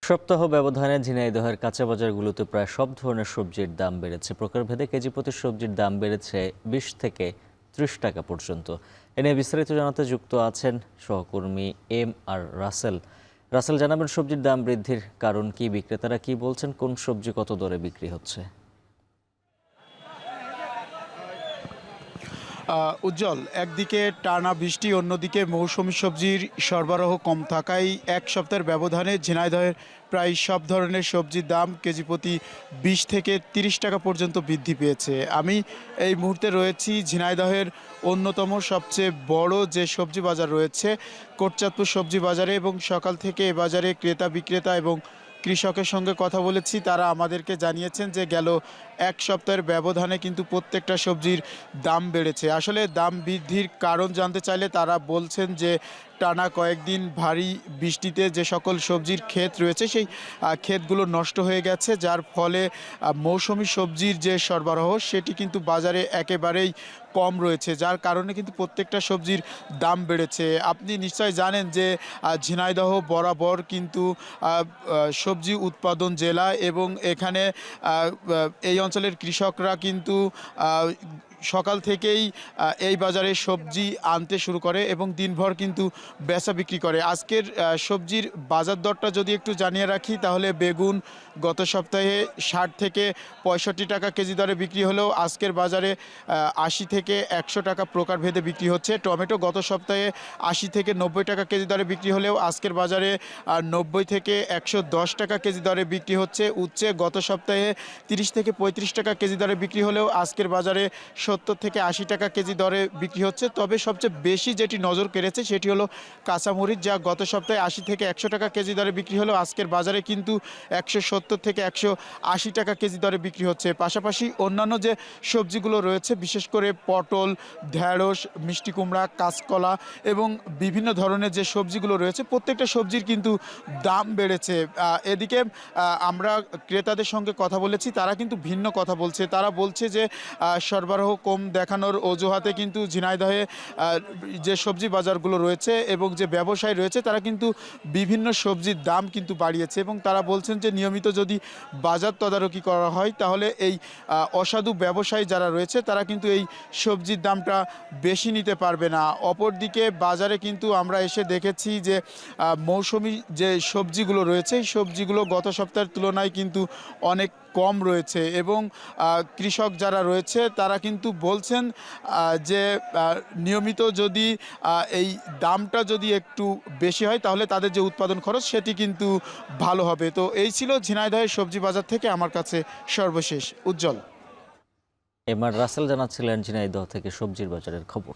সপ্তাহ ব্যবধানে ঝিনাইদহের কাঁচা বাজারগুলোতে প্রায় সব ধরনের সবজির দাম বেড়েছে। প্রকারভেদে কেজি প্রতি সবজির দাম বেড়েছে 20 থেকে 30 টাকা পর্যন্ত। এ নিয়ে বিস্তারিত জানাতে যুক্ত আছেন সহকর্মী আর রাসেল। রাসেল, জানাবেন সবজির দাম বৃদ্ধির কারণ কি, বিক্রেতারা কি বলছেন, কোন সবজি কত দরে বিক্রি হচ্ছে? উজ্জ্বল, একদিকে টানা বৃষ্টি, অন্যদিকে মৌসুমি সবজির সরবরাহ কম থাকায় এক সপ্তাহের ব্যবধানে ঝিনাইদহের প্রায় সব ধরনের সবজির দাম কেজি প্রতি 20 থেকে 30 টাকা পর্যন্ত বৃদ্ধি পেয়েছে। আমি এই মুহূর্তে রয়েছি ঝিনাইদহের অন্যতম সবচেয়ে বড় যে সবজি বাজার রয়েছে কোটচাঁদপুর সবজি বাজারে, এবং সকাল থেকে এ বাজারে ক্রেতা বিক্রেতা এবং কৃষকের সঙ্গে কথা বলেছি। তারা আমাদেরকে জানিয়েছেন যে গেল এক সপ্তাহের ব্যবধানে কিন্তু প্রত্যেকটা সবজির দাম বেড়েছে। আসলে দাম বৃদ্ধির কারণ জানতে চাইলে তারা বলছেন যে টানা কয়েকদিন ভারী বৃষ্টিতে যে সকল সবজির ক্ষেত রয়েছে সেই ক্ষেতগুলো নষ্ট হয়ে গেছে, যার ফলে মৌসুমি সবজির যে সরবরাহ সেটি কিন্তু বাজারে একেবারেই কম রয়েছে, যার কারণে কিন্তু প্রত্যেকটা সবজির দাম বেড়েছে। আপনি নিশ্চয় জানেন যে ঝিনাইদহ বরাবর কিন্তু সবজি উৎপাদন জেলা, এবং এখানে এই অঞ্চলের কৃষকরা কিন্তু সকাল থেকেই এই বাজারে সবজি আনতে শুরু করে এবং দিনভর কিন্তু বেচা বিক্রি করে। আজকের সবজির বাজার দরটা যদি একটু জানিয়ে রাখি, তাহলে বেগুন গত সপ্তাহে 60 থেকে 65 টাকা কেজি দরে বিক্রি হলেও আজকের বাজারে 80 থেকে 100 টাকা প্রকারভেদে বিক্রি হচ্ছে। টমেটো গত সপ্তাহে 80 থেকে 90 টাকা কেজি দরে বিক্রি হলেও আজকের বাজারে 90 থেকে 110 টাকা কেজি দরে বিক্রি হচ্ছে। উচ্ছে গত সপ্তাহে 30 থেকে 35 টাকা কেজি দরে বিক্রি হলেও আজকের বাজারে 70 থেকে 80 টাকা কেজি দরে বিক্রি হচ্ছে। তবে সবচেয়ে বেশি যেটি নজর কেড়েছে সেটি হলো কাঁচামরিচ, যা গত সপ্তাহে 80 থেকে 100 টাকা কেজি দরে বিক্রি হলেও আজকের বাজারে কিন্তু 170 থেকে 180 টাকা কেজি দরে বিক্রি হচ্ছে। পাশাপাশি অন্যান্য যে সবজিগুলো রয়েছে, বিশেষ করে পটল, ঢেঁড়স, মিষ্টি কুমড়া, কাঁচকলা এবং বিভিন্ন ধরনের যে সবজিগুলো রয়েছে প্রত্যেকটা সবজির কিন্তু দাম বেড়েছে। এদিকে আমরা ক্রেতাদের সঙ্গে কথা বলেছি, তারা কিন্তু ভিন্ন কথা বলছে। তারা বলছে যে সরবরাহ কম দেখানোর অজুহাতে কিন্তু ঝিনাইদহে যে সবজি বাজারগুলো রয়েছে এবং যে ব্যবসায়ী রয়েছে তারা কিন্তু বিভিন্ন সবজির দাম কিন্তু বাড়িয়েছে, এবং তারা বলছেন যে নিয়মিত যদি বাজার তদারকি করা হয় তাহলে এই অসাধু ব্যবসায়ী যারা রয়েছে তারা কিন্তু এই সবজির দামটা বেশি নিতে পারবে না। অপরদিকে বাজারে কিন্তু আমরা এসে দেখেছি যে মৌসুমি যে সবজিগুলো রয়েছে এই সবজিগুলো গত সপ্তাহের তুলনায় কিন্তু অনেক কম রয়েছে, এবং কৃষক যারা রয়েছে তারা কিন্তু বলছেন যে নিয়মিত যদি এই দামটা যদি একটু বেশি হয় তাহলে তাদের যে উৎপাদন খরচ সেটি কিন্তু ভালো হবে। তো এই ছিল ঝিনাইদহের সবজি বাজার থেকে আমার কাছে সর্বশেষ। উজ্জ্বল। রাসেল জানাচ্ছিলেন ঝিনাইদহ থেকে সবজির বাজারের খবর।